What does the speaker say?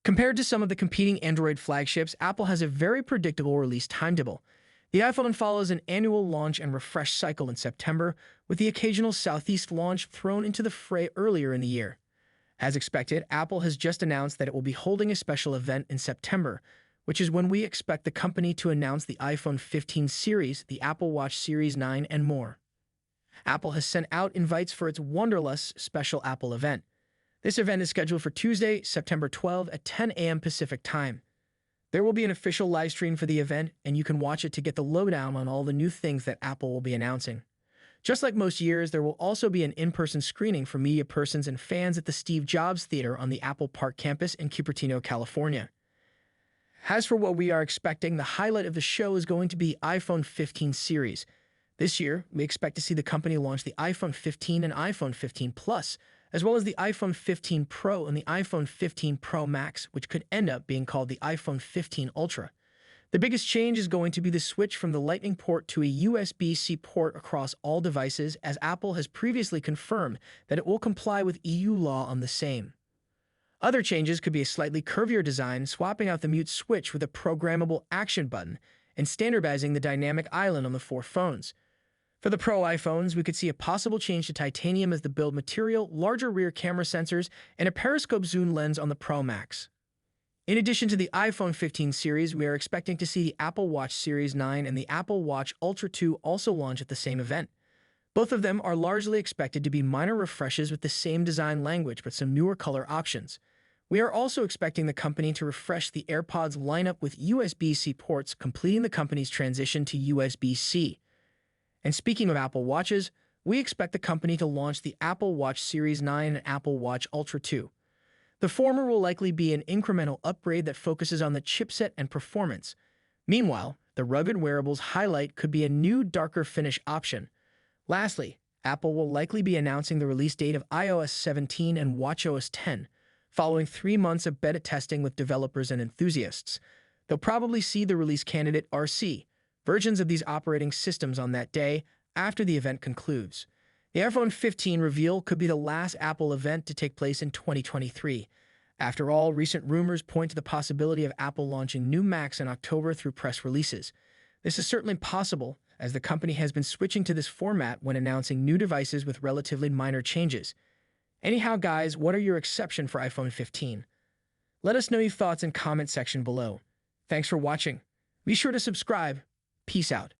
Compared to some of the competing Android flagships, Apple has a very predictable release timetable. The iPhone follows an annual launch and refresh cycle in September, with the occasional Southeast launch thrown into the fray earlier in the year. As expected, Apple has just announced that it will be holding a special event in September, which is when we expect the company to announce the iPhone 15 series, the Apple Watch Series 9, and more. Apple has sent out invites for its Wonderlust special Apple event. This event is scheduled for Tuesday, September 12 at 10 a.m. Pacific Time. There will be an official live stream for the event, and you can watch it to get the lowdown on all the new things that Apple will be announcing. Just like most years, there will also be an in-person screening for media persons and fans at the Steve Jobs Theater on the Apple Park campus in Cupertino, California. As for what we are expecting, the highlight of the show is going to be iPhone 15 series. This year, we expect to see the company launch the iPhone 15 and iPhone 15 Plus, as well as the iPhone 15 Pro and the iPhone 15 Pro Max, which could end up being called the iPhone 15 Ultra. The biggest change is going to be the switch from the Lightning port to a USB-C port across all devices, as Apple has previously confirmed that it will comply with EU law on the same. Other changes could be a slightly curvier design, swapping out the mute switch with a programmable action button, and standardizing the dynamic island on the four phones. For the Pro iPhones, we could see a possible change to titanium as the build material, larger rear camera sensors, and a periscope zoom lens on the Pro Max. In addition to the iPhone 15 series, we are expecting to see the Apple Watch Series 9 and the Apple Watch Ultra 2 also launch at the same event. Both of them are largely expected to be minor refreshes with the same design language but some newer color options. We are also expecting the company to refresh the AirPods lineup with USB-C ports, completing the company's transition to USB-C. And speaking of Apple Watches, we expect the company to launch the Apple Watch Series 9 and Apple Watch Ultra 2. The former will likely be an incremental upgrade that focuses on the chipset and performance. Meanwhile, the rugged wearables highlight could be a new, darker finish option. Lastly, Apple will likely be announcing the release date of iOS 17 and watchOS 10, following 3 months of beta testing with developers and enthusiasts. They'll probably see the release candidate RC, versions of these operating systems on that day after the event concludes. The iPhone 15 reveal could be the last Apple event to take place in 2023. After all, recent rumors point to the possibility of Apple launching new Macs in October through press releases. This is certainly possible, as the company has been switching to this format when announcing new devices with relatively minor changes. Anyhow, guys, what are your exceptions for iPhone 15? Let us know your thoughts in comment section below. Thanks for watching. Be sure to subscribe. Peace out.